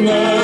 감사합니다.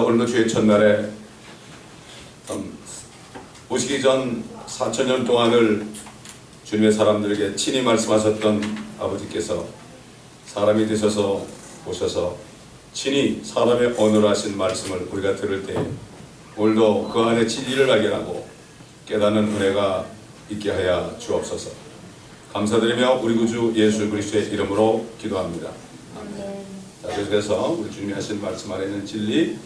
오늘도 주의 첫날에 오시기 전 4000년 동안을 주님의 사람들에게 친히 말씀하셨던 아버지께서 사람이 되셔서 오셔서 친히 사람의 언어로 하신 말씀을 우리가 들을 때 오늘도 그 안에 진리를 발견하고 깨닫는 은혜가 있게 하여 주옵소서. 감사드리며 우리 구주 예수 그리스도의 이름으로 기도합니다. 아멘. 자, 그래서 우리 주님이 하신 말씀 안에 있는 진리,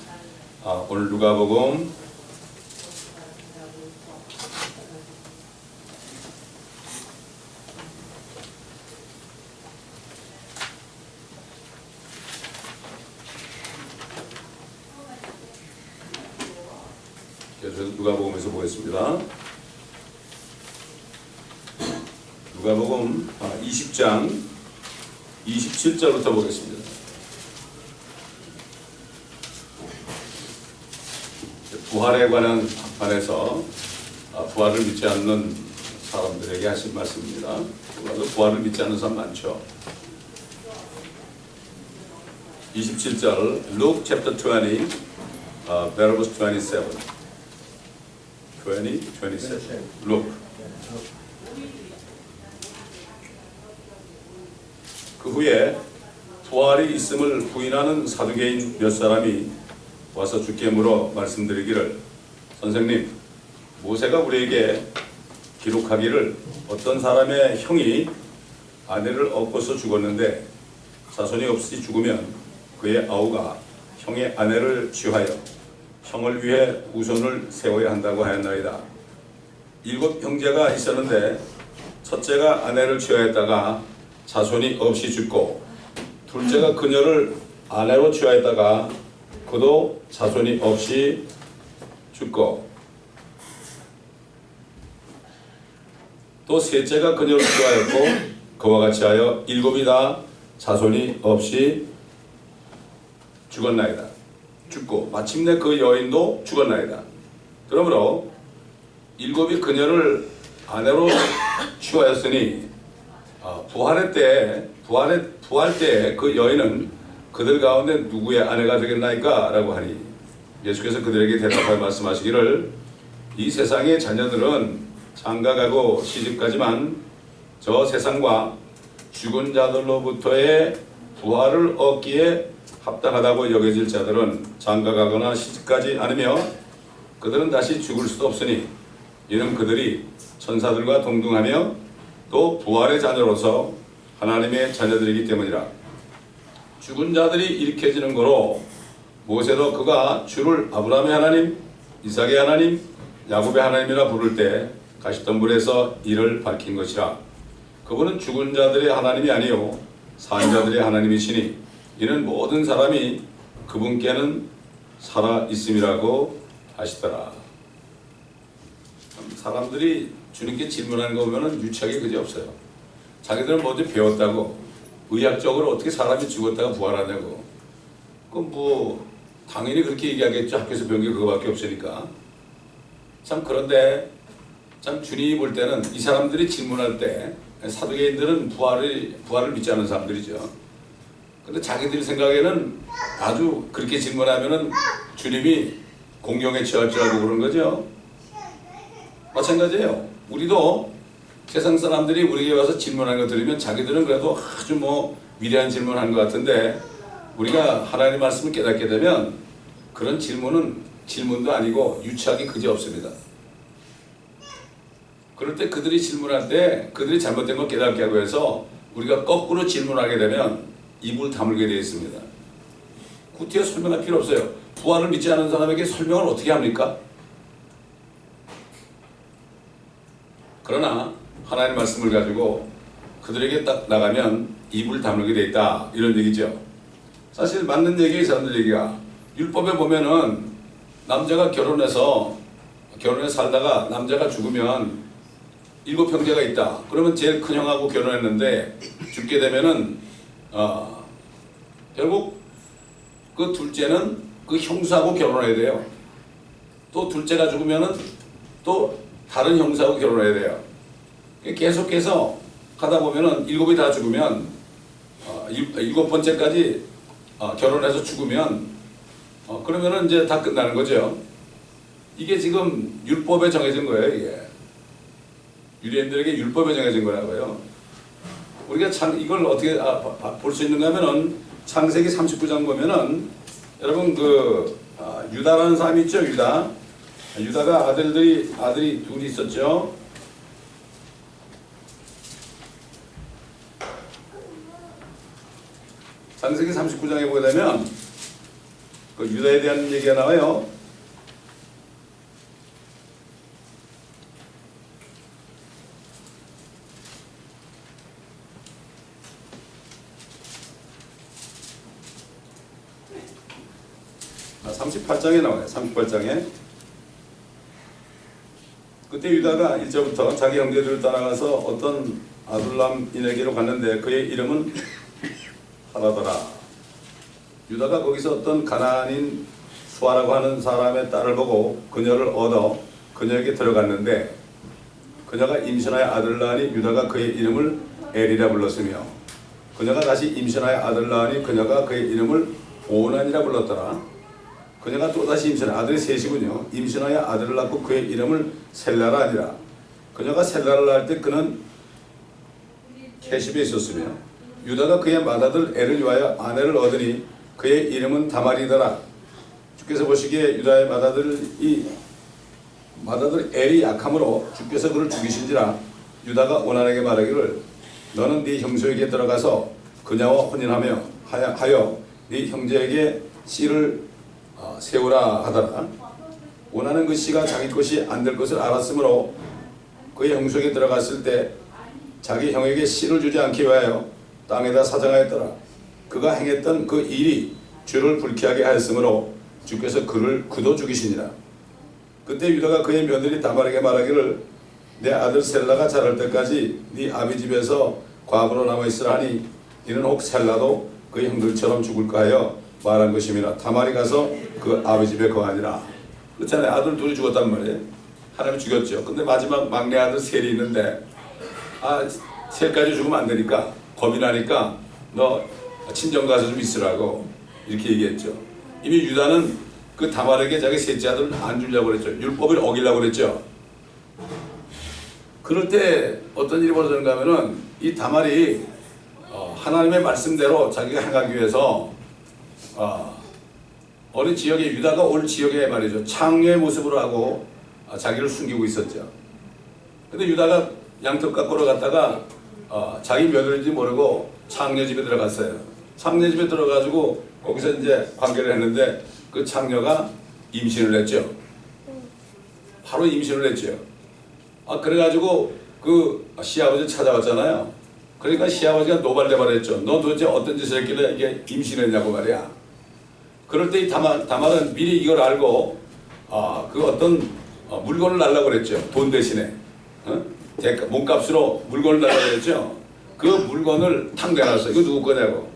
오늘 누가복음 '누가복음에서 보겠습니다. 누가복음 20장 27절부터 보겠습니다. 부활에 관해서 부활을 믿지 않는 사람들에게 하신 말씀입니다. 부활을 믿지 않는 사람 많죠. 27절 Luke chapter 20 verse 27 27 Luke. 그 후에 부활이 있음을 부인하는 사두개인 몇 사람이 와서 주께 물어 말씀드리기를, 선생님, 모세가 우리에게 기록하기를 어떤 사람의 형이 아내를 얻고서 죽었는데 자손이 없이 죽으면 그의 아우가 형의 아내를 취하여 형을 위해 후손을 세워야 한다고 하였나이다. 7 형제가 있었는데 첫째가 아내를 취하였다가 자손이 없이 죽고 둘째가 그녀를 아내로 취하였다가 그도 자손이 없이 죽고 또 셋째가 그녀를 취하였고 그와 같이 하여 7이 다 자손이 없이 죽었나이다. 죽고 마침내 그 여인도 죽었나이다. 그러므로 7이 그녀를 아내로 취하였으니 부활 때 그 여인은 그들 가운데 누구의 아내가 되겠나이까? 라고 하니 예수께서 그들에게 대답하여 말씀하시기를, 이 세상의 자녀들은 장가가고 시집가지만 저 세상과 죽은 자들로부터의 부활을 얻기에 합당하다고 여겨질 자들은 장가가거나 시집가지 않으며 그들은 다시 죽을 수도 없으니 이는 그들이 천사들과 동등하며 또 부활의 자녀로서 하나님의 자녀들이기 때문이라. 죽은 자들이 일으켜지는 거로 모세도 그가 주를 아브라함의 하나님, 이삭의 하나님, 야곱의 하나님이라 부를 때 가시덤불에서 이를 밝힌 것이라. 그분은 죽은 자들의 하나님이 아니요 산 자들의 하나님이시니 이는 모든 사람이 그분께는 살아 있음이라고 하시더라. 사람들이 주님께 질문하는 거 보면 유치하게 그지 없어요. 자기들은 뭐든 배웠다고, 의학적으로 어떻게 사람이 죽었다가 부활하냐고. 그럼 뭐 당연히 그렇게 얘기하겠죠. 학교에서 배운 게 그거밖에 없으니까. 참 그런데 참 주님이 볼 때는 이 사람들이 질문할 때 사두개인들은 부활을 믿지 않는 사람들이죠. 근데 자기들 생각에는 아주 그렇게 질문하면은 주님이 공경에 취할 줄 알고 그런 거죠. 마찬가지예요. 우리도 세상 사람들이 우리에게 와서 질문하는 거 들으면 자기들은 그래도 아주 뭐 위대한 질문한 것 같은데 우리가 하나님의 말씀을 깨닫게 되면 그런 질문은 질문도 아니고 유치하기 그지 없습니다. 그럴 때 그들이 질문할 때 그들이 잘못된 걸 깨닫게 하고 해서 우리가 거꾸로 질문하게 되면 입을 다물게 되어 있습니다. 구태여 설명할 필요 없어요. 부활을 믿지 않은 사람에게 설명을 어떻게 합니까? 그러나 하나님의 말씀을 가지고 그들에게 딱 나가면 입을 다물게 되어 있다 이런 얘기죠. 사실 맞는 얘기예요. 이 사람들 얘기가. 율법에 보면은 남자가 결혼해서 살다가 남자가 죽으면 7 형제가 있다. 그러면 제일 큰 형하고 결혼했는데 죽게 되면은 결국 그 둘째는 그 형수하고 결혼해야 돼요. 또 둘째가 죽으면은 또 다른 형수하고 결혼해야 돼요. 계속해서 가다 보면은 7이 다 죽으면 7번째까지 결혼해서 죽으면 그러면은 이제 다 끝나는 거죠. 이게 지금 율법에 정해진 거예요. 이게 유대인들에게 율법에 정해진 거라고요. 우리가 이걸 어떻게 볼 수 있는가 하면은 창세기 39장 보면은 여러분 유다라는 사람이 있죠. 유다가 아들이 둘이 있었죠. 창세기 39장에 보게 되면 그 유다에 대한 얘기가 나와요. 아, 38장에 나와요. 38장에. 그때 유다가 1절부터 자기 형제들을 따라가서 어떤 아둘람인에게로 갔는데 그의 이름은 하라더라. 유다가 거기서 어떤 가나안인 수아라고 하는 사람의 딸을 보고 그녀를 얻어 그녀에게 들어갔는데 그녀가 임신하여 아들을 낳으니 유다가 그의 이름을 엘이라 불렀으며 그녀가 다시 임신하여 아들을 낳으니 그녀가 그의 이름을 오난이라 불렀더라. 그녀가 또다시 임신하여 아들이 셋이군요. 임신하여 아들을 낳고 그의 이름을 셀라라 하니라. 그녀가 셀라를 낳을 때 그는 케십에 있었으며 유다가 그의 맏아들 엘을 위하여 아내를 얻으니 그의 이름은 다말이더라. 주께서 보시기에 유다의 맏아들 엘이 약함으로 주께서 그를 죽이신지라. 유다가 오난에게 말하기를 너는 네 형수에게 들어가서 그녀와 혼인하며 하여 네 형제에게 씨를 세우라 하더라. 오난은 그 씨가 자기 것이 안 될 것을 알았으므로 그의 형수에게 들어갔을 때 자기 형에게 씨를 주지 않기 위하여 땅에다 사정하였더라. 그가 행했던 그 일이 주를 불쾌하게 하였으므로 주께서 그를 그도 죽이시니라. 그때 유다가 그의 며느리 다말에게 말하기를 내 아들 셀라가 자랄 때까지 네 아비 집에서 과부로 남아있으라 하니 이는 혹 셀라도 그의 형들처럼 죽을까 하여 말한 것임이라. 다말이 가서 그 아비 집에 거하니라. 그렇잖아요. 아들 둘이 죽었단 말이에요. 하나님이 죽였죠. 근데 마지막 막내 아들 셀이 있는데 셀까지 죽으면 안 되니까 겁이 나니까 너 친정 가서 좀 있으라고 이렇게 얘기했죠. 이미 유다는 그 다말에게 자기 셋째 아들을 안 주려고 그랬죠. 율법을 어기려고 그랬죠. 그럴 때 어떤 일이 벌어졌는가 하면은 이 다말이 하나님의 말씀대로 자기가 행하기 위해서 어느 지역에 유다가 올 지역에 말이죠. 창녀의 모습으로 하고 자기를 숨기고 있었죠. 근데 유다가 양털 깎으러 갔다가 자기 며느리인지 모르고 창녀 집에 들어갔어요. 창녀 집에 들어가지고 거기서 이제 관계를 했는데 그 창녀가 임신을 했죠. 바로 임신을 했죠. 그래가지고 그 시아버지 찾아왔잖아요. 그러니까 시아버지가 노발대발했죠. 너 도대체 어떤 짓을 했길래 이게 임신했냐고 말이야. 그럴 때 이 다말은 미리 이걸 알고 그 어떤 물건을 달라고 그랬죠. 돈 대신에 몸값으로 물건을 달라고 그랬죠. 그 물건을 탁 내놨어. 이거 누구 거냐고.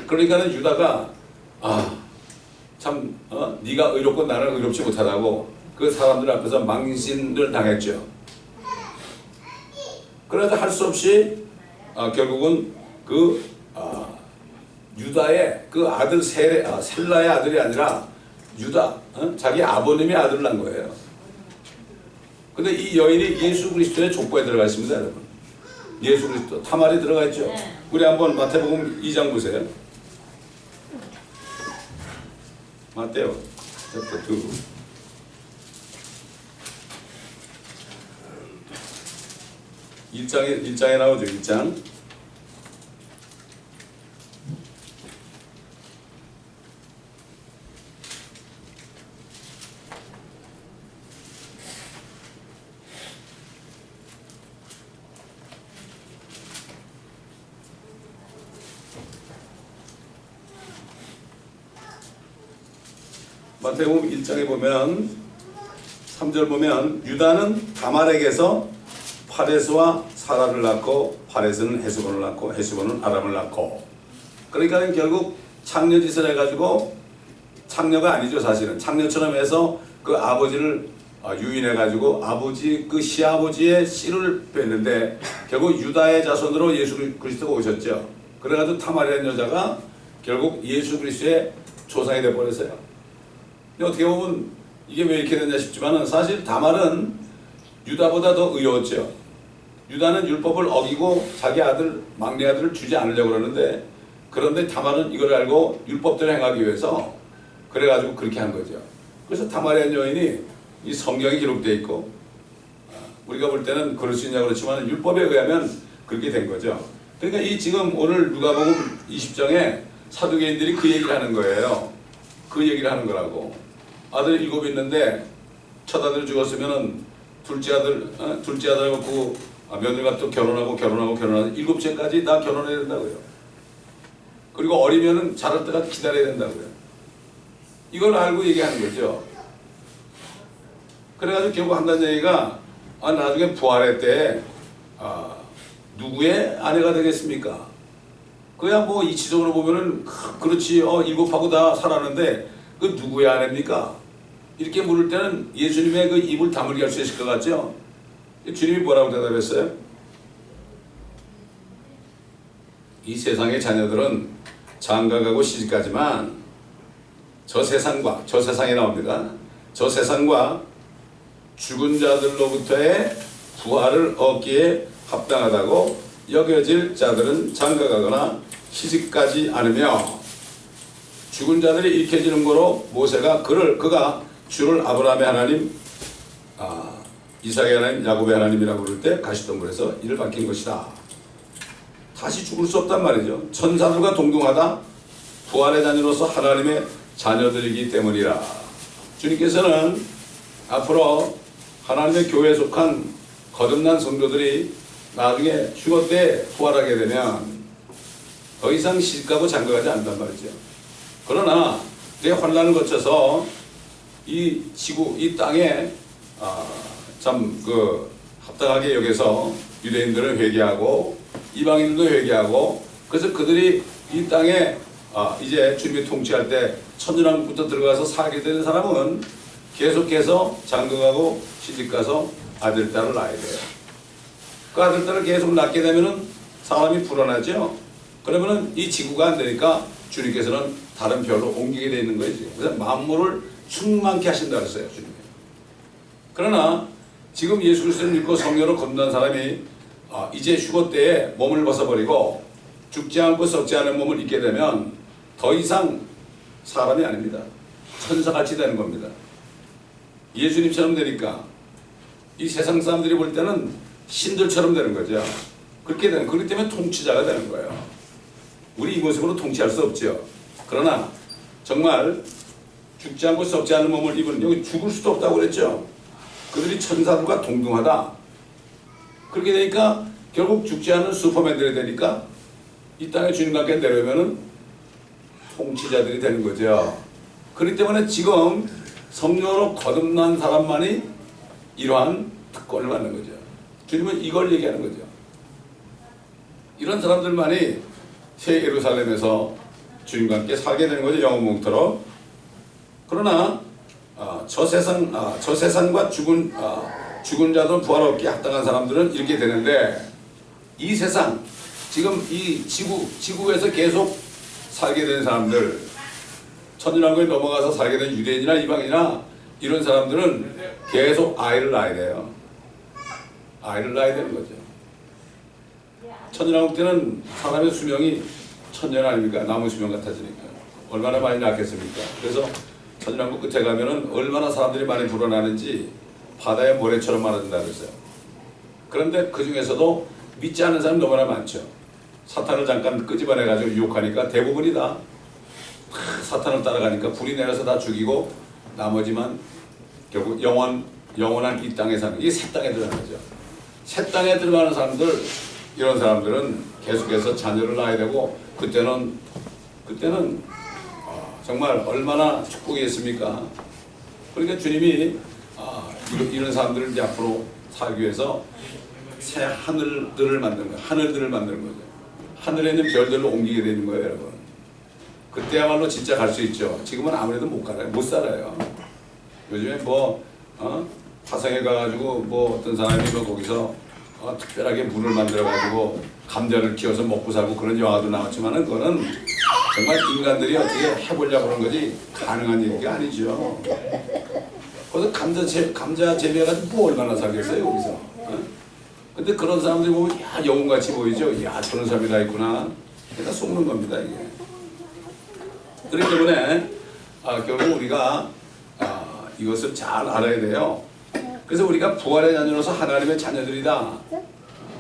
그러니까는 유다가 참 네가 의롭고 나는 의롭지 못하다고 그 사람들 앞에서 망신을 당했죠. 그래서 할 수 없이 결국은 그 유다의 그 아들 셀라의 아들이 아니라 유다 자기 아버님의 아들을 낳은 거예요. 근데 이 여인이 예수 그리스도의 족보에 들어가 있습니다, 여러분. 예수 그리스도 타말이 들어가 있죠. 우리 한번 마태복음 2장 보세요. 마태오 챕터 2. 일장에 나오죠. 1장. 마태복음 1장에 보면 3절 보면 유다는 다말에게서 파레스와 사라를 낳고 파레스는 헤스본을 낳고 헤스본은 아람을 낳고 그러니까 결국 창녀짓을 해가지고 창녀가 아니죠. 사실은 창녀처럼 해서 그 아버지를 유인해가지고 아버지 그 시아버지의 씨를 뺐는데 결국 유다의 자손으로 예수 그리스도가 오셨죠. 그래가지고 타말이라는 여자가 결국 예수 그리스도의 조상이 되어버렸어요. 근데 어떻게 보면 이게 왜 이렇게 됐냐 싶지만은 사실 다말은 유다보다 더 의로웠죠. 유다는 율법을 어기고 자기 아들 막내 아들을 주지 않으려고 그러는데 그런데 다말은 이걸 알고 율법대로 행하기 위해서 그래가지고 그렇게 한 거죠. 그래서 다말이라는 여인이 이 성경에 기록되어 있고 우리가 볼 때는 그럴 수 있냐고 그렇지만 율법에 의하면 그렇게 된 거죠. 그러니까 이 지금 오늘 누가복음 20장에 사두개인들이 그 얘기를 하는 거예요. 그 얘기를 하는 거라고. 아들 7 있는데 첫 아들 죽었으면은 둘째 아들하고 그 며느리가 또 결혼하고 7째까지 다 결혼해야 된다고요. 그리고 어리면은 자랄 때까지 기다려야 된다고요. 이걸 알고 얘기하는 거죠. 그래가지고 결국 한다는 얘기가 나중에 부활할 때 누구의 아내가 되겠습니까? 그야 뭐 이치적으로 보면은 그렇지 7하고 다 살았는데 그 누구의 아내입니까? 이렇게 물을 때는 예수님의 그 입을 다물게 할 수 있을 것 같죠? 주님이 뭐라고 대답했어요? 이 세상의 자녀들은 장가가고 시집가지만 저 세상에 나옵니다. 저 세상과 죽은 자들로부터의 부활을 얻기에 합당하다고 여겨질 자들은 장가가거나 시집가지 않으며 죽은 자들이 일으켜지는 거로 모세가 그가 주를 아브라함의 하나님, 이삭의 하나님, 야곱의 하나님이라고 부를 때 가시덤불에서 이를 밝힌 것이다. 다시 죽을 수 없단 말이죠. 천사들과 동등하다. 부활의 자녀로서 하나님의 자녀들이기 때문이라. 주님께서는 앞으로 하나님의 교회에 속한 거듭난 성도들이 나중에 휴거 때 부활하게 되면 더 이상 시집가고 장가가지 않는단 말이죠. 그러나 내 환난을 거쳐서 이 지구, 이 땅에 참 합당하게 여기서 유대인들은 회개하고 이방인들도 회개하고 그래서 그들이 이 땅에 이제 주님이 통치할 때 천년왕국부터 들어가서 살게 되는 사람은 계속해서 장가가고 시집가서 아들, 딸을 낳아야 돼요. 그 아들, 딸을 계속 낳게 되면은 사람이 불안하죠. 그러면은 이 지구가 안 되니까 주님께서는 다른 별로 옮기게 되어 있는 거예요. 그래서 만물을 충만케 하신다 그랬어요, 주님이. 그러나 지금 예수 그리스도를 믿고 성령으로 거듭난 사람이 이제 휴거 때에 몸을 벗어버리고 죽지 않고 썩지 않은 몸을 입게 되면 더 이상 사람이 아닙니다. 천사같이 되는 겁니다. 예수님처럼 되니까 이 세상 사람들이 볼 때는 신들처럼 되는 거죠. 그렇기 때문에 통치자가 되는 거예요. 우리 이 모습으로 통치할 수 없죠. 그러나 정말 죽지 않고 썩지 않는 몸을 입은, 여기 죽을 수도 없다고 그랬죠. 그들이 천사들과 동등하다. 그렇게 되니까 결국 죽지 않은 슈퍼맨들이 되니까 이 땅에 주님과 함께 내려오면은 통치자들이 되는 거죠. 그렇기 때문에 지금 성령으로 거듭난 사람만이 이러한 특권을 받는 거죠. 주님은 이걸 얘기하는 거죠. 이런 사람들만이 새 예루살렘에서 주님과 함께 살게 되는 거죠. 영원 몽터로. 그러나 저 세상과 죽은 자도 부활 얻기에 합당한 사람들은 이렇게 되는데, 이 세상, 지금 이 지구에서 계속 살게 된 사람들, 천년왕국에 넘어가서 살게 된 유대인이나 이방이나 이런 사람들은 계속 아이를 낳아야 돼요. 아이를 낳아야 되는 거죠. 천년왕국 때는 사람의 수명이 천년 아닙니까? 나무 수명 같아지니까 얼마나 많이 낳겠습니까? 그래서 천년왕국 끝에 가면은 얼마나 사람들이 많이 불어나는지 바다의 모래처럼 많아진다 그랬어요. 그런데 그 중에서도 믿지 않는 사람이 너무나 많죠. 사탄을 잠깐 끄집어내가지고 유혹하니까 대부분이 다 사탄을 따라가니까 불이 내려서 다 죽이고, 나머지만 결국 영원한 이 땅에 사는, 이게 새 땅에 들어가는 거죠. 새 땅에 들어가는 사람들, 이런 사람들은 계속해서 자녀를 낳아야 되고, 그때는 정말 얼마나 축복이겠습니까? 그러니까 주님이 이런 사람들을 이제 앞으로 살기 위해서 새 하늘들을 만드는 거예요. 하늘들을 만드는 거죠. 하늘에 있는 별들로 옮기게 되는 거예요, 여러분. 그때야말로 진짜 갈 수 있죠. 지금은 아무래도 못 살아요. 요즘에 화성에 가가지고 어떤 사람이 거기서 특별하게 물을 만들어가지고 감자를 키워서 먹고 살고 그런 영화도 나왔지만은, 그거는 정말 인간들이 어떻게 해보려고 그런 거지 가능한 얘기가 아니죠. 거기서 감자 재배해가지고 얼마나 살겠어요, 거기서. 근데 그런 사람들이 보면 영웅같이 보이죠. 저런 사람이 다 있구나. 그러니까 속는 겁니다, 이게. 그렇기 때문에 결국 우리가 이것을 잘 알아야 돼요. 그래서 우리가 부활의 자녀로서 하나님의 자녀들이다.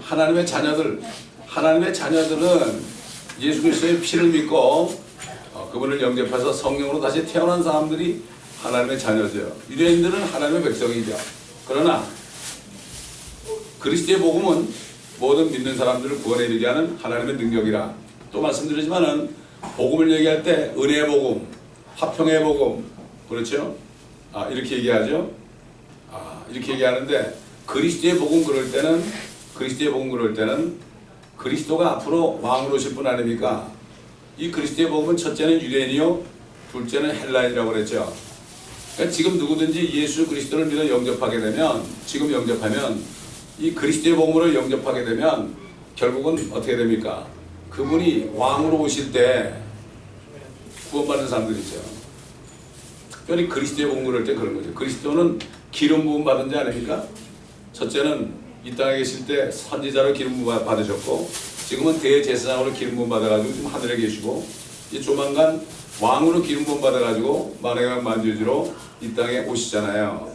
하나님의 자녀들은 예수 그리스도의 피를 믿고 그분을 영접해서 성령으로 다시 태어난 사람들이 하나님의 자녀죠. 유대인들은 하나님의 백성이죠. 그러나 그리스도의 복음은 모든 믿는 사람들을 구원에 이르게 하는 하나님의 능력이라. 또 말씀드리지만은 복음을 얘기할 때 은혜의 복음, 화평의 복음, 그렇죠? 이렇게 얘기하죠. 이렇게 얘기하는데, 그리스도의 복음 그럴 때는 그리스도가 앞으로 왕으로 오실 분 아닙니까? 이 그리스도의 복음은 첫째는 유대인이요, 둘째는 헬라인이라고 그랬죠. 그러니까 지금 누구든지 예수 그리스도를 믿어 영접하게 되면, 지금 영접하면, 이 그리스도의 복음으로 영접하게 되면 결국은 어떻게 됩니까? 그분이 왕으로 오실 때 구원받는 사람들이죠. 특별히 그리스도의 복음 그럴 때 그런 거죠. 그리스도는 기름 부음 받은 자 아닙니까? 첫째는 이 땅에 계실 때 선지자로 기름 부음 받으셨고, 지금은 대제사장으로 기름 부음 받아가지고 지금 하늘에 계시고, 이제 조만간 왕으로 기름 부음 받아가지고 만왕의 만주주로 이 땅에 오시잖아요.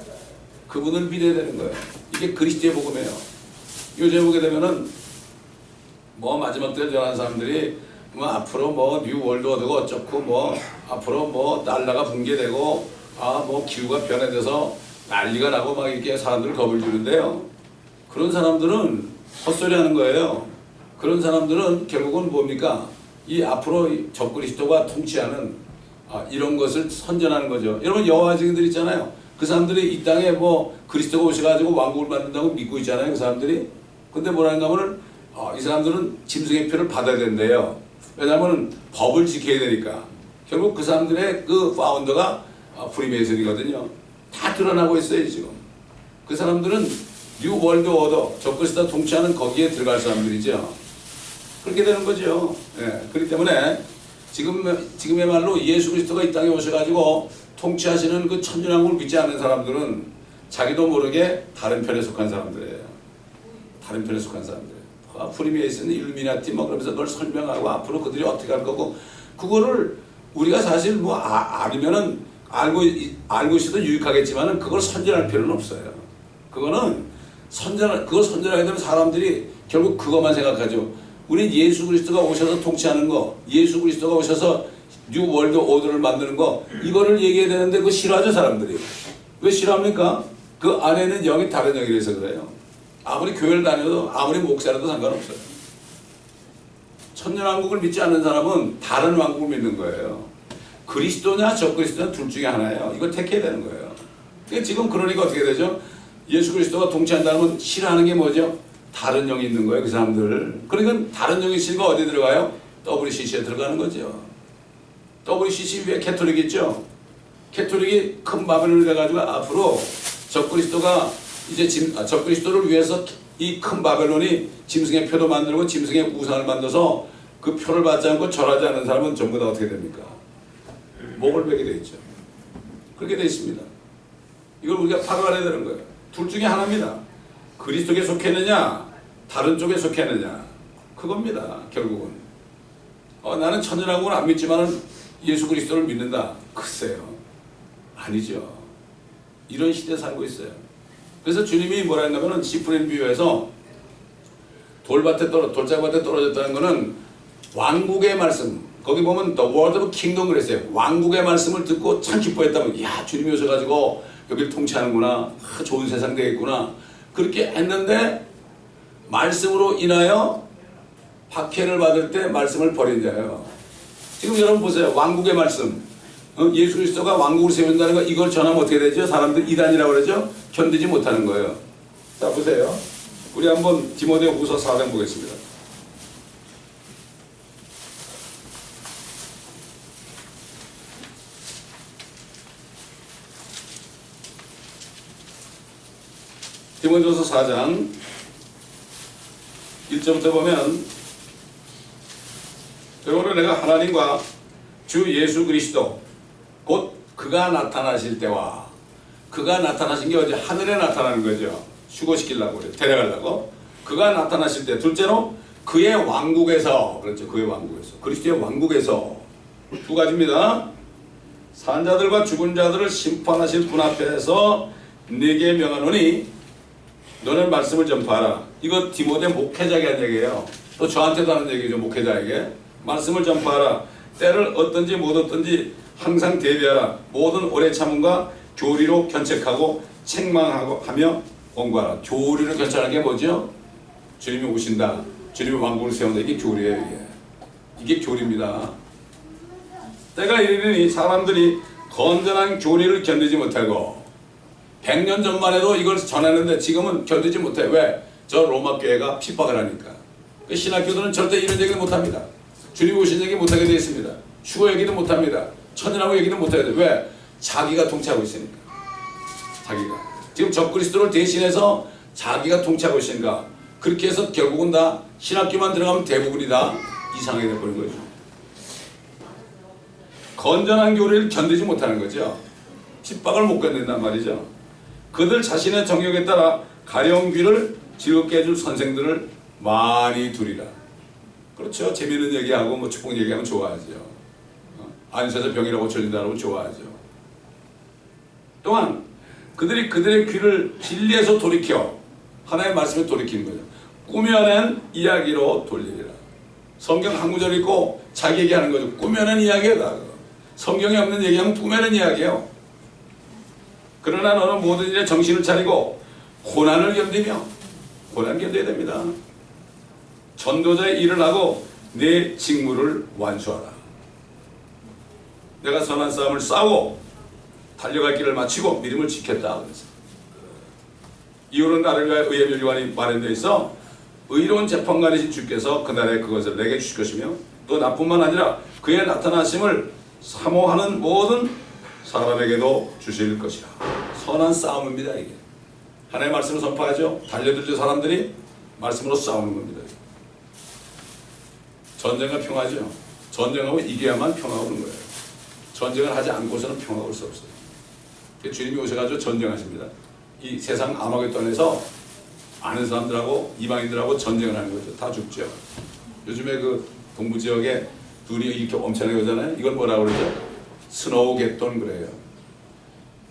그분을 믿어야 되는 거예요. 이게 그리스도의 복음이에요. 요즘에 보게 되면은 마지막 때 전한 사람들이 앞으로 뉴 월드 오더가 어쩌고 앞으로 달러가 붕괴되고 기후가 변해져서 난리가 나고 이렇게 사람들 겁을 주는데요. 그런 사람들은 헛소리 하는 거예요. 그런 사람들은 결국은 뭡니까? 이 앞으로 적그리스도가 통치하는 이런 것을 선전하는 거죠. 여러분 여호와 증인들 있잖아요. 그 사람들이 이 땅에 그리스도가 오셔가지고 왕국을 만든다고 믿고 있잖아요. 그 사람들이. 근데 뭐라는가 하면 이 사람들은 짐승의 표를 받아야 된대요. 왜냐하면 법을 지켜야 되니까. 결국 그 사람들의 그 파운더가 프리메이슨이거든요. 다 드러나고 있어요, 지금. 그 사람들은 뉴 월드 오더, 적그리스도 통치하는 거기에 들어갈 사람들이죠. 그렇게 되는 거죠. 그렇기 때문에 지금의 말로 예수 그리스도가 이 땅에 오셔가지고 통치하시는 그 천년왕국을 믿지 않는 사람들은 자기도 모르게 다른 편에 속한 사람들이에요. 다른 편에 속한 사람들. 프리메이슨, 일루미나티 그러면서 그걸 설명하고 앞으로 그들이 어떻게 할 거고, 그거를 우리가 사실 뭐 알면은 알고 있어도 유익하겠지만은 그걸 선전할 필요는 없어요. 그거는 그걸 선전하게 되면 사람들이 결국 그것만 생각하죠. 우리 예수 그리스도가 오셔서 통치하는 거, 예수 그리스도가 오셔서 뉴 월드 오더를 만드는 거, 이거를 얘기해야 되는데 그거 싫어하죠, 사람들이. 왜 싫어합니까? 그 안에는 영이 다른 영이라서 그래요. 아무리 교회를 다녀도 아무리 목사라도 상관없어요. 천년왕국을 믿지 않는 사람은 다른 왕국을 믿는 거예요. 그리스도냐 적그리스도냐 둘 중에 하나예요. 이걸 택해야 되는 거예요. 그러니까 지금 그러니까 어떻게 되죠? 예수 그리스도가 통치한다면 싫어하는 게 뭐죠? 다른 영이 있는 거예요, 그 사람들. 그러니까 다른 영이 있으니까 어디 들어가요? WCC에 들어가는 거죠. WCC 위에 캐톨릭이 있죠? 캐톨릭이 큰 바벨론을 해가지고 앞으로 적그리스도가 이제 적그리스도를 위해서 이 큰 바벨론이 짐승의 표도 만들고 짐승의 우상을 만들어서 그 표를 받지 않고 절하지 않는 사람은 전부 다 어떻게 됩니까? 목을 베게 돼 있죠. 그렇게 돼 있습니다. 이걸 우리가 파악해야 되는 거예요. 둘 중에 하나입니다. 그리스도에 속했느냐, 다른 쪽에 속했느냐, 그겁니다. 결국은. 나는 천연왕국을 안 믿지만은 예수 그리스도를 믿는다. 글쎄요. 아니죠. 이런 시대에 살고 있어요. 그래서 주님이 뭐라 했냐면은 씨프린 비유에서 돌짝밭에 떨어졌다는 거는 왕국의 말씀, 거기 보면 The Word of Kingdom 그랬어요. 왕국의 말씀을 듣고 참 기뻐했다면, 야, 주님이 오셔가지고 여기를 통치하는구나, 좋은 세상 되겠구나, 그렇게 했는데 말씀으로 인하여 박해를 받을 때 말씀을 버린 자예요. 지금 여러분 보세요. 왕국의 말씀, 예수 그리스도가 왕국을 세운다는 거, 이걸 전하면 어떻게 되죠? 사람들 이단이라고 그러죠? 견디지 못하는 거예요. 자, 보세요. 우리 한번 디모데후서 4장 보겠습니다. 디모데후서 4장 1절부터 보면, 여러분, 내가 하나님과 주 예수 그리스도 곧 그가 나타나실 때와, 그가 나타나신 게 어제 하늘에 나타나는 거죠. 휴거시키려고 그래요. 데려가려고. 그가 나타나실 때, 둘째로 그의 왕국에서, 그렇죠. 그의 왕국에서, 그리스도의 왕국에서, 두 가지입니다. 산 자들과 죽은 자들을 심판하실 분 앞에서 네게 명하노니 너는 말씀을 전파하라. 이거 디모데 목회자에게 한 얘기예요. 또 저한테도 하는 얘기죠. 목회자에게. 말씀을 전파하라. 때를 어떤지 못 어떤지 항상 대비하라. 모든 오래 참음과 교리로 견책하고 책망하고 하며 권고하라. 교리로 견책하는 게 뭐죠? 주님이 오신다. 주님의 왕국을 세운다. 이게 교리예요. 이게 교리입니다. 때가 이르니 사람들이 건전한 교리를 견디지 못하고, 100년 전만 해도 이걸 전했는데 지금은 견디지 못해. 왜? 저 로마 교회가 핍박을 하니까. 그 신학교들은 절대 이런 얘기를 못합니다. 주님 오신 얘기 못하게 되어 있습니다. 휴거 얘기도 못합니다. 천연왕국 얘기도 못하게 돼. 왜? 자기가 통치하고 있으니까. 자기가. 지금 적그리스도를 대신해서 자기가 통치하고 있으니까. 그렇게 해서 결국은 다 신학교만 들어가면 대부분이 다 이상하게 돼버린 거죠. 건전한 교리를 견디지 못하는 거죠. 핍박을 못 견딘단 말이죠. 그들 자신의 정욕에 따라 가려운 귀를 즐겁게 해줄 선생들을 많이 두리라. 그렇죠. 재미있는 얘기하고 뭐 축복 얘기하면 좋아하죠. 안수해서 병이라고 고쳐진다 그러면 좋아하죠. 또한 그들이 그들의 귀를 진리에서 돌이켜 하나님의 말씀에 돌이키는 거죠. 꾸며낸 이야기로 돌리리라. 성경 한 구절 읽고 자기 얘기하는 거죠. 꾸며낸 이야기다. 성경에 없는 얘기하면 꾸며낸 이야기예요. 그러나 너는 모든 일에 정신을 차리고 고난을 견디며, 고난 견뎌야 됩니다. 전도자의 일을 하고 내 직무를 완수하라. 내가 선한 싸움을 싸우고 달려갈 길을 마치고 믿음을 지켰다. 이후로는 나를 위하여 의의 멸류관이 마련되어 있어 의로운 재판관이신 주께서 그날에 그것을 내게 주실 것이며, 또 나뿐만 아니라 그의 나타나심을 사모하는 모든 사람에게도 주실 것이라. 선한 싸움입니다. 이게 하나님의 말씀을 선포하죠. 달려들죠. 사람들이 말씀으로 싸우는 겁니다. 전쟁과 평화죠. 전쟁하고 이겨야만 평화가 오는 거예요. 전쟁을 하지 않고서는 평화가 올 수 없어요. 주님이 오셔가지고 전쟁하십니다. 이 세상 아마겟돈에서 아는 사람들하고 이방인들하고 전쟁을 하는 거죠. 다 죽죠. 요즘에 그 동부 지역에 눈이 이렇게 엄청나게 오잖아요. 이걸 뭐라고 그러죠? 스노우겟돈 그래요.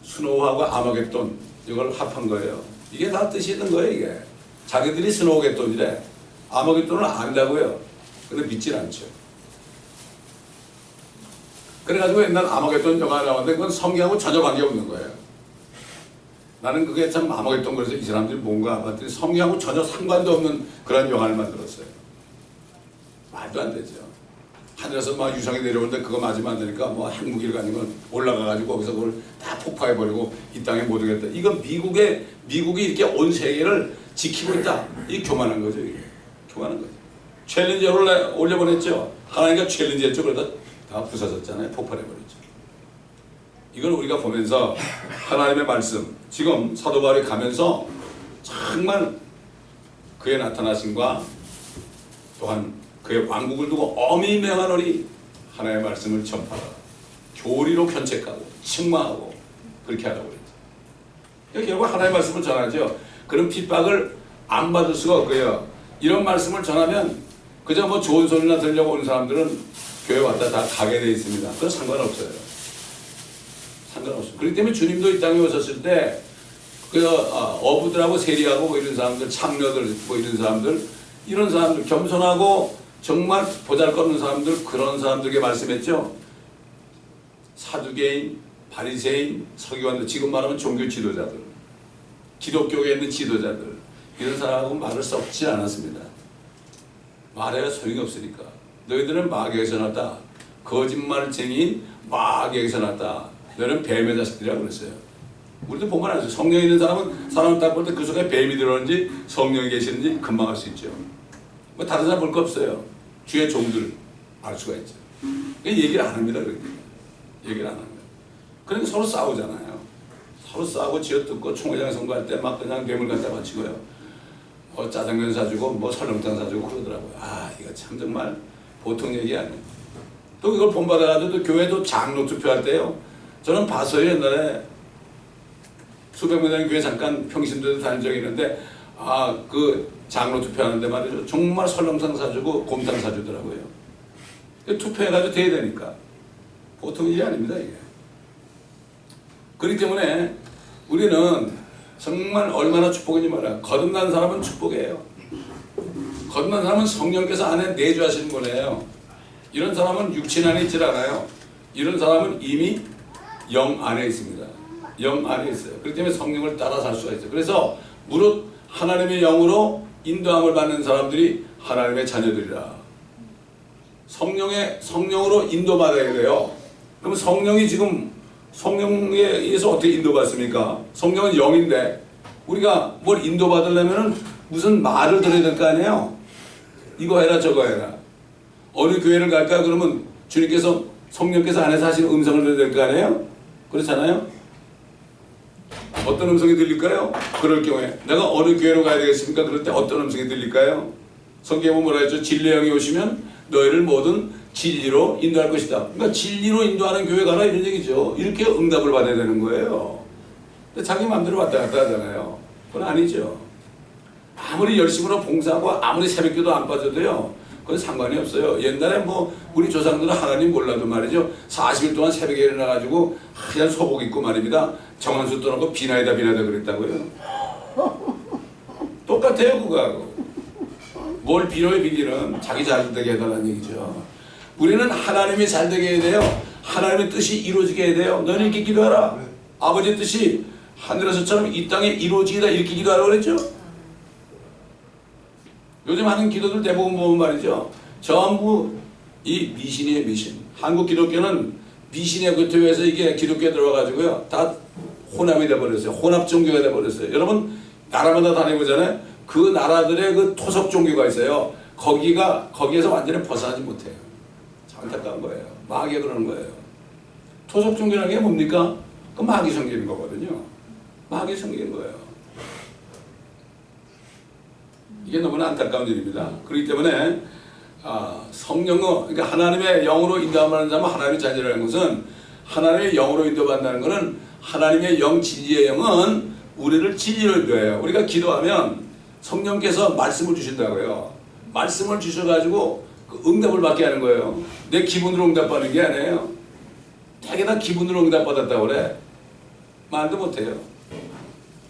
스노우하고 아마겟돈 이걸 합한 거예요. 이게 다 뜻이 있는 거예요. 이게 자기들이 스노우겟돈이래. 아마겟돈을 안다고요. 근데 믿질 않죠. 그래가지고 옛날 아마겟돈 영화 나왔는데 그건 성경하고 전혀 관계없는 거예요. 나는 그게 참 아마겟돈 그래서 이 사람들이 뭔가 봤더니 성경하고 전혀 상관도 없는 그런 영화를 만들었어요. 말도 안 되죠. 하늘에서 막 유성이 내려오는데 그거 맞으면 안 되니까 뭐 핵무기를 가지고 올라가가지고 거기서 그걸 다 폭파해버리고 이 땅에 못 오겠다. 이건 미국이 이렇게 온 세계를 지키고 있다. 이게 교만한 거죠. 이게 교만한 거죠. 챌린저를 올려보냈죠. 하나님과 챌린저했죠. 그러다 다 부서졌잖아요. 폭발해버렸죠. 이걸 우리가 보면서 하나님의 말씀 지금 사도 바울이 가면서 정말 그의 나타나심과 또한 그의 왕국을 두고 엄히 명하노니 하나님의 말씀을 전파하라. 교리로 견책하고 책망하고 그렇게 하라고 그랬죠. 결국 하나님의 말씀을 전하죠. 그런 핍박을 안 받을 수가 없고요. 이런 말씀을 전하면 그저 뭐 좋은 소리나 들으려고 오는 사람들은 교회 왔다 다 가게 돼 있습니다. 그건 상관없어요. 상관없어요. 그렇기 때문에 주님도 이 땅에 오셨을 때 어부들하고 세리하고 뭐 이런 사람들, 창녀들 뭐 이런 사람들 겸손하고 정말 보잘것없는 사람들 그런 사람들에게 말씀했죠. 사두개인, 바리새인, 서기관들 지금 말하면 종교 지도자들, 기독교에 있는 지도자들 이런 사람하고 말을 섞지 않았습니다. 말해야 소용이 없으니까. 너희들은 마귀에서 났다. 거짓말쟁이인 마귀에서 났다. 너희는 뱀의 자식들이라고 그랬어요. 우리도 보면 알죠. 성령이 있는 사람은 사람을 딱 볼 때 그 속에 뱀이 들어오는지 성령이 계시는지 금방 알 수 있죠. 뭐 다른 사람 볼 거 없어요. 주의 종들 알 수가 있죠. 얘기를 안 합니다. 그러니까. 얘기를 안 합니다. 그러니까 서로 싸우잖아요. 서로 싸우고 쥐어뜯고 총회장 선거할 때 막 그냥 뇌물 갖다 바치고요. 뭐 짜장면 사주고 뭐 설렁탕 사주고 그러더라고요. 아 이거 참 정말 보통 얘기 아니에요. 또 이걸 본받아가지고 또 교회도 장로 투표할 때요. 저는 봤어요. 옛날에 수백 명 되는 교회 잠깐 평신도에 다닌 적이 있는데 그 장로 투표하는데 말이죠. 정말 설렁탕 사주고 곰탕 사주더라고요. 투표해가지고 돼야 되니까. 보통 일이 아닙니다, 이게. 그렇기 때문에 우리는 정말 얼마나 축복인지 말이야. 거듭난 사람은 축복이에요. 거듭난 사람은 성령께서 안에 내주하시는 거예요. 이런 사람은 육신 안에 있질 않아요. 이런 사람은 이미 영 안에 있습니다. 영 안에 있어요. 그렇기 때문에 성령을 따라 살 수가 있어요. 그래서 무릇 하나님의 영으로 인도함을 받는 사람들이 하나님의 자녀들이라. 성령으로 인도받아야 돼요. 그럼 성령이 지금 성령에 의해서 어떻게 인도받습니까? 성령은 영인데 우리가 뭘 인도받으려면 무슨 말을 들어야 될 거 아니에요? 이거 해라 저거 해라. 어느 교회를 갈까 그러면 주님께서 성령께서 안에서 하시는 음성을 들어야 될 거 아니에요? 그렇잖아요? 어떤 음성이 들릴까요? 그럴 경우에 내가 어느 교회로 가야 되겠습니까? 그럴 때 어떤 음성이 들릴까요? 성경에 뭐라 했죠? 진리의 영이 오시면 너희를 모든 진리로 인도할 것이다. 그러니까 진리로 인도하는 교회 가라 이런 얘기죠. 이렇게 응답을 받아야 되는 거예요. 근데 자기 마음대로 왔다 갔다 하잖아요. 그건 아니죠. 아무리 열심으로 봉사하고 아무리 새벽기도 안 빠져도요. 그건 상관이 없어요. 옛날에 뭐 우리 조상들은 하나님 몰라도 말이죠. 40일 동안 새벽에 일어나가지고 하얀 소복 입고 말입니다. 정한수 떠나고 비나이다 그랬다고요. 똑같아요 그거하고. 뭘 빌어요 빌기는 자기 잘 되게 해달라는 얘기죠. 우리는 하나님이 잘 되게 해야 돼요. 하나님의 뜻이 이루어지게 해야 돼요. 너는 이렇게 기도하라. 아버지의 뜻이 하늘에서처럼 이 땅에 이루어지다 이렇게 기도하라고 그랬죠. 요즘 하는 기도들 대부분 보면 말이죠. 전부 이 미신이에요, 미신. 한국 기독교는 미신의 구태에서 이게 기독교에 들어와가지고요. 다 혼합이 돼버렸어요. 혼합 종교가 돼버렸어요. 여러분, 나라마다 다녀보잖아요. 그 나라들의 그 토속 종교가 있어요. 거기에서 완전히 벗어나지 못해요. 참 안타까운 거예요. 마귀가 그러는 거예요. 토속 종교라는 게 뭡니까? 그 마귀 섬기는 거거든요. 마귀 섬기는 거예요. 이게 너무나 안타까운 일입니다. 그렇기 때문에 그러니까 하나님의 영으로 인도하는 자면 하나님의 자녀라는 것은 하나님의 영으로 인도받는다는 것은 하나님의 영 진리의 영은 우리를 진리로 인도해요. 우리가 기도하면 성령께서 말씀을 주신다고요. 말씀을 주셔가지고 그 그 응답을 받게 하는 거예요. 내 기분으로 응답받는 게 아니에요. 되게 다 기분으로 응답받았다고 그래. 말도 못해요.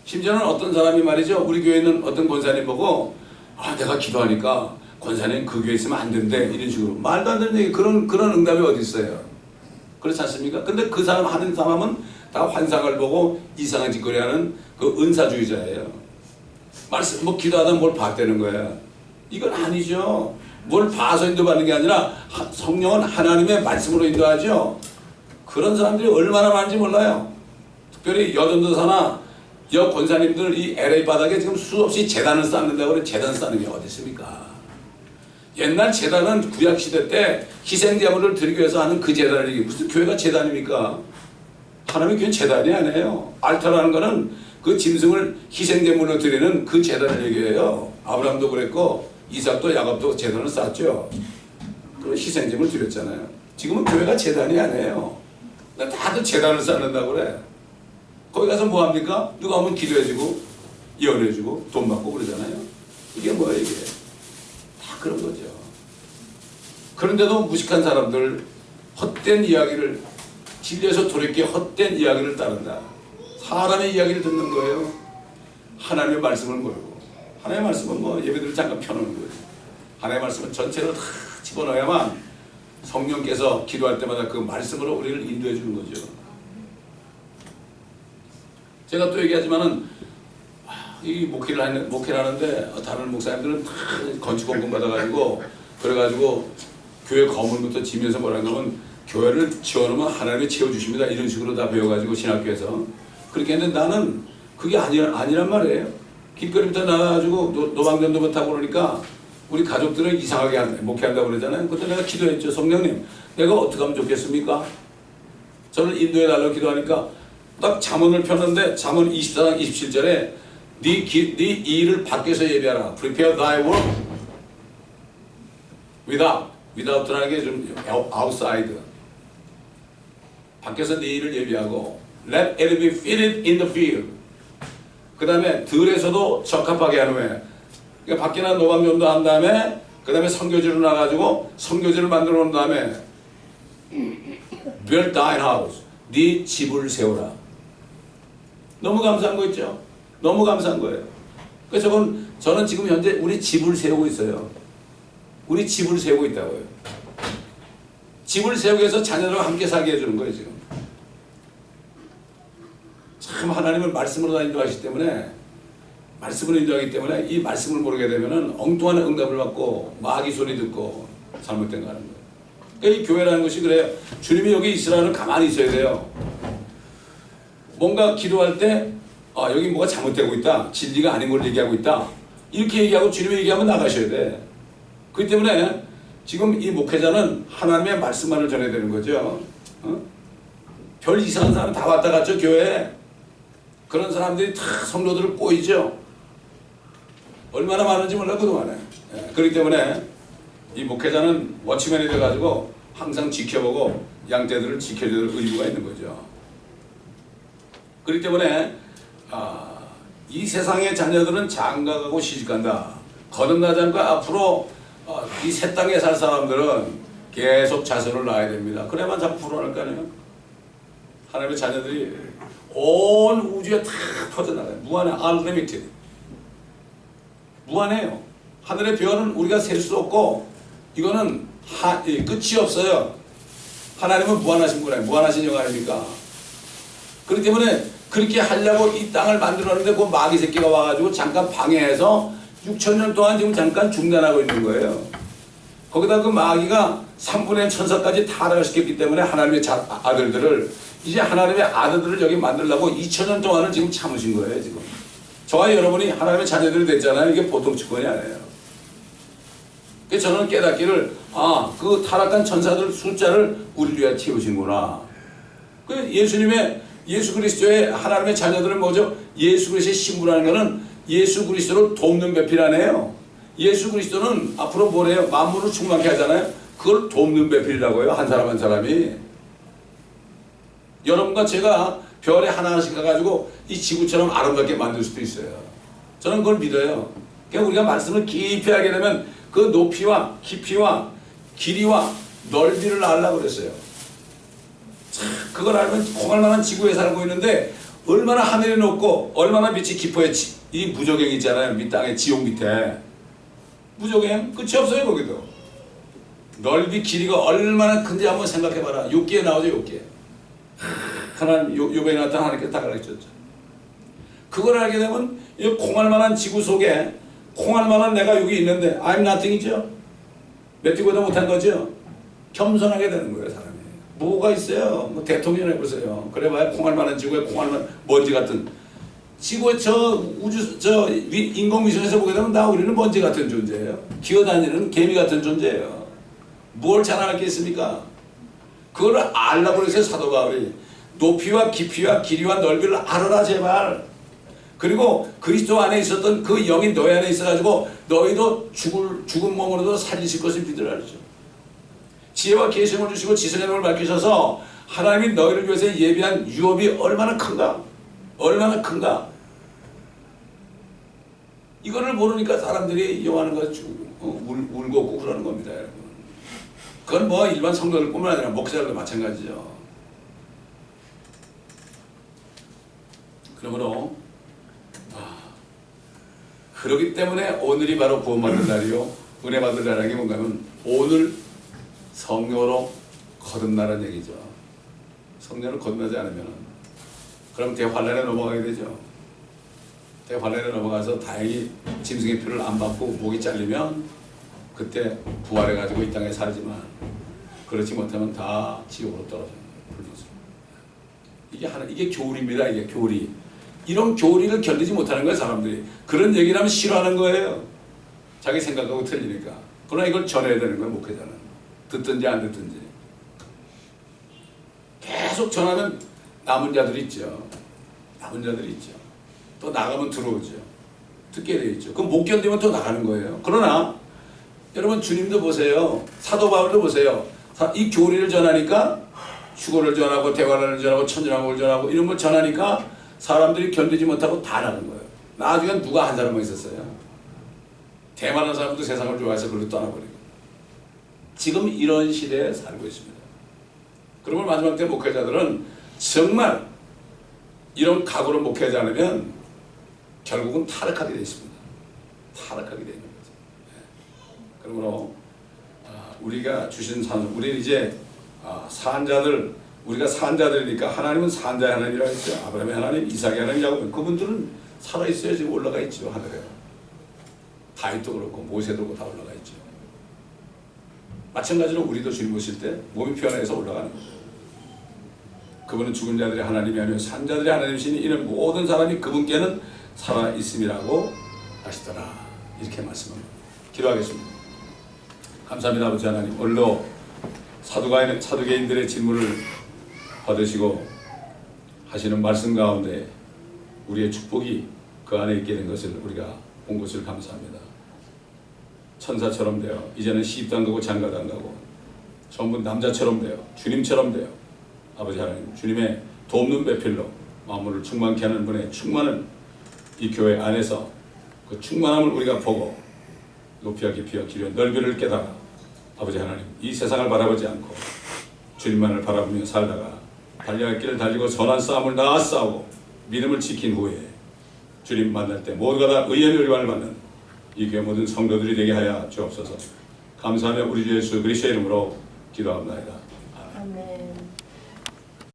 심지어는 어떤 사람이 말이죠. 우리 교회에 있는 어떤 권사님 보고 내가 기도하니까 권사님 그 교회에 있으면 안 된대. 이런 식으로. 말도 안 되는 얘기. 그런 응답이 어디 있어요. 그렇지 않습니까? 근데 그 사람 하는 사람은 다 환상을 보고 이상한 짓거리 하는 그 은사주의자예요. 뭐 기도하다 뭘 봤다는 거야. 이건 아니죠. 뭘 봐서 인도받는 게 아니라 성령은 하나님의 말씀으로 인도하죠. 그런 사람들이 얼마나 많은지 몰라요. 특별히 여전도사나 여권사님들 이 LA 바닥에 지금 수없이 재단을 쌓는다고 그래. 재단 쌓는 게 어디 있습니까? 옛날 재단은 구약시대 때 희생제물을 드리기 위해서 하는 그 재단을 얘기해. 무슨 교회가 재단입니까? 하나님의 교회는 재단이 아니에요. 알타라는 거는 그 짐승을 희생제물로 드리는 그 재단을 얘기해요. 아브라함도 그랬고 이삭도 야곱도 재단을 쌓았죠. 그 희생제물 드렸잖아요. 지금은 교회가 재단이 아니에요. 다들 재단을 쌓는다고 그래. 거기 가서 뭐 합니까? 누가 오면 기도해주고 예언해주고 돈 받고 그러잖아요. 이게 뭐예요 이게? 다 그런 거죠. 그런데도 무식한 사람들 헛된 이야기를 진리에서 돌이켜 헛된 이야기를 따른다. 사람의 이야기를 듣는 거예요. 하나님의 말씀을 모르고. 하나님의 말씀은 뭐 예배들을 잠깐 펴놓는 거죠. 하나님의 말씀은 전체로 다 집어넣어야만 성령께서 기도할 때마다 그 말씀으로 우리를 인도해 주는 거죠. 제가 또 얘기하지만은 이 목회를 하는데 다른 목사님들은 다 건축 공금 받아가지고 그래가지고 교회 거문부터 지면서 뭐라는 거면 교회를 지어놓으면 하나님이 채워주십니다. 이런 식으로 다 배워가지고 신학교에서 그렇게 했는데 나는 그게 아니란 말이에요. 길거리부터 나가가지고 노방전도부터 하고 그러니까 우리 가족들은 이상하게 목회한다고 그러잖아요. 그때 내가 기도했죠. 성령님 내가 어떻게 하면 좋겠습니까? 저를 인도해달라고 기도하니까 딱 잠언을 폈는데 잠언 24장 27절에 네 일을 밖에서 예비하라. Prepare thy work without라는 게 좀 outside. 밖에서 네 일을 예비하고 Let it be fitted in the field. 그 다음에 들에서도 적합하게 한 후에 그러니까 밖에나 노방전도 한 다음에 그 다음에 선교지로 나가지고 선교지를 만들어 놓은 다음에 Build thine house. 네 집을 세우라. 너무 감사한 거 있죠? 너무 감사한 거예요. 그래서 저는 지금 현재 우리 집을 세우고 있어요. 우리 집을 세우고 있다고요. 집을 세우기 위해서 자녀들과 함께 살게 해주는 거예요 지금. 참 하나님을 말씀으로 인도하시기 때문에 말씀으로 인도하기 때문에 이 말씀을 모르게 되면은 엉뚱한 응답을 받고 마귀 소리 듣고 잘못된 거 하는 거예요. 그러니까 이 교회라는 것이 그래요. 주님이 여기 있으라는 가만히 있어야 돼요. 뭔가 기도할 때 여기 뭐가 잘못되고 있다. 진리가 아닌 걸 얘기하고 있다. 이렇게 얘기하고 주님이 얘기하면 나가셔야 돼. 그렇기 때문에 지금 이 목회자는 하나님의 말씀만을 전해야 되는 거죠. 별 이상한 사람 다 왔다 갔죠 교회에. 그런 사람들이 다 성도들을 꼬이죠. 얼마나 많은지 몰라 그동안에. 그렇기 때문에 이 목회자는 워치맨이 돼가지고 항상 지켜보고 양떼들을 지켜줄 의무가 있는 거죠. 그렇기 때문에 이 세상의 자녀들은 장가가고 시집간다. 거듭나지 않고 앞으로 이 새 땅에 살 사람들은 계속 자손을 낳아야 됩니다. 그래야만 자꾸 불어날 거 아니에요. 하나님의 자녀들이 온 우주에 다 퍼져나가요. 무한해. unlimited. 무한해요. 하늘의 별은 우리가 셀 수 없고 이거는 끝이 없어요. 하나님은 무한하신 분이에요. 무한하신 영 아닙니까? 그렇기 때문에 그렇게 하려고 이 땅을 만들었는데 그 마귀 새끼가 와가지고 잠깐 방해해서 6,000년 동안 지금 잠깐 중단하고 있는 거예요. 거기다 그 마귀가 3분의 1 천사까지 타락을 시켰기 때문에 하나님의 아들들을 이제 하나님의 아들들을 여기 만들려고 2,000년 동안을 지금 참으신 거예요. 지금 저와 여러분이 하나님의 자녀들이 됐잖아요. 이게 보통 직권이 아니에요. 그래서 저는 깨닫기를 그 타락한 천사들 숫자를 우리를 위해 채우시는구나. 그 예수 그리스도의 하나님의 자녀들은 뭐죠? 예수 그리스도의 신부라는 것은 예수 그리스도를 돕는 배필이라네요. 예수 그리스도는 앞으로 뭐래요? 만물을 충만케 하잖아요. 그걸 돕는 배필이라고 해요. 한 사람 한 사람이. 여러분과 제가 별에 하나씩 가가지고 이 지구처럼 아름답게 만들 수도 있어요. 저는 그걸 믿어요. 그러니까 우리가 말씀을 깊이 하게 되면 그 높이와 깊이와 길이와 넓이를 알라고 그랬어요. 참, 그걸 알면 공할만한 지구에 살고 있는데 얼마나 하늘이 높고 얼마나 빛이 깊어야 이 무저갱 있잖아요. 밑 땅에 지옥 밑에 무저갱 끝이 없어요. 거기도 넓이 길이가 얼마나 큰지 한번 생각해봐라. 욥기에 나오죠. 욥기에 하나님 욥에 나타난 하나님께 다 가르쳤죠. 그걸 알게 되면 이 콩알만한 지구 속에 콩알만한 내가 여기 있는데 I'm nothing이죠. 메뚜기보다 못한 거죠. 겸손하게 되는 거예요. 사람이 뭐가 있어요. 뭐 대통령 해보세요. 그래봐야 콩알만한 지구에 콩알만 먼지 같은 지구의 저 우주 저 인공위성에서 보게 되면 나 우리는 먼지 같은 존재예요. 기어다니는 개미 같은 존재예요. 뭘 자랑할 게 있습니까? 그걸 알라고 그랬어요. 사도 바울이 높이와 깊이와 길이와 넓이를 알아라 제발. 그리고 그리스도 안에 있었던 그 영이 너희 안에 있어가지고 너희도 죽은 몸으로도 살리실 것을 믿으라 그러죠. 지혜와 계시를 주시고 지성의 눈을 밝히셔서 하나님이 너희를 위해서 예비한 유업이 얼마나 큰가? 얼마나 큰가? 이거를 모르니까 사람들이 요하는 거 울고 웃고 그러는 겁니다, 여러분. 그건 뭐 일반 성도들뿐만 아니라 목사들도 마찬가지죠. 그러므로 그렇기 때문에 오늘이 바로 구원받는 날이요 은혜 받을 날이 뭔가 하면 오늘 성령으로 거듭나라는 얘기죠. 성령을 거듭나지 않으면 그럼 대환란에 넘어가게 되죠. 대환란에 넘어가서 다행히 짐승의 피를 안 받고 목이 잘리면 그때 부활해가지고 이 땅에 살지만 그렇지 못하면 다 지옥으로 떨어져요. 이게 교리입니다. 이게 교리. 이런 교리를 견디지 못하는 거예요. 사람들이. 그런 얘기를 하면 싫어하는 거예요. 자기 생각하고 틀리니까. 그러나 이걸 전해야 되는 거예요. 목회자는. 듣든지 안 듣든지. 계속 전하면 남은 자들이 있죠. 남은 자들이 있죠. 또 나가면 들어오죠. 듣게 돼 있죠. 그럼 못 견디면 또 나가는 거예요. 그러나 여러분 주님도 보세요. 사도 바울도 보세요. 이 교리를 전하니까 휴거를 전하고 대화를 전하고 천년왕국을 전하고 이런 걸 전하니까 사람들이 견디지 못하고 다 나는 거예요. 나중엔 누가 한 사람만 있었어요. 대만한 사람도 세상을 좋아해서 그걸로 떠나버리고. 지금 이런 시대에 살고 있습니다. 그러면 마지막 때 목회자들은 정말 이런 각오로 목회하지 않으면 결국은 타락하게 되어 있습니다. 타락하게 되어 있는 거죠. 그러므로 우리가 주신 우리는 이제 산자들, 우리가 산자들이니까 하나님은 산자의 하나님이라고 했죠. 아브라함의 하나님, 이삭의 하나님이라고. 그분들은 살아있어요. 지금 올라가 있죠. 하늘에. 다윗도 그렇고 모세도 그렇고 다 올라가 있죠. 마찬가지로 우리도 주님 오실 때 몸이 피어나서 올라가는 거예요. 그분은 죽은 자들의 하나님이 아니고 산자들의 하나님이시니 이는 모든 사람이 그분께는 살아있음이라고 하시더라. 이렇게 말씀합니다. 기도하겠습니다. 감사합니다. 아버지 하나님. 오늘도 사두개인들의 질문을 받으시고 하시는 말씀 가운데 우리의 축복이 그 안에 있게 된 것을 우리가 본 것을 감사합니다. 천사처럼 되어 이제는 시집도 안 가고 장가도 안 가고 전부 남자처럼 되어 주님처럼 되어 아버지 하나님 주님의 돕는 배필로 만물을 충만케 하는 분의 충만을 이 교회 안에서 그 충만함을 우리가 보고 높이와 깊이와 길이와 넓이를 깨달아 아버지 하나님 이 세상을 바라보지 않고 주님만을 바라보며 살다가 달려갈 길을 달리고 선한 싸움을 나아 싸우고 믿음을 지킨 후에 주님 만날 때 모두가 다 의의 멸관을 받는 이 교회 모든 성도들이 되게 하여 주옵소서. 감사하며 우리 주 예수 그리스도의 이름으로 기도합니다. 아멘.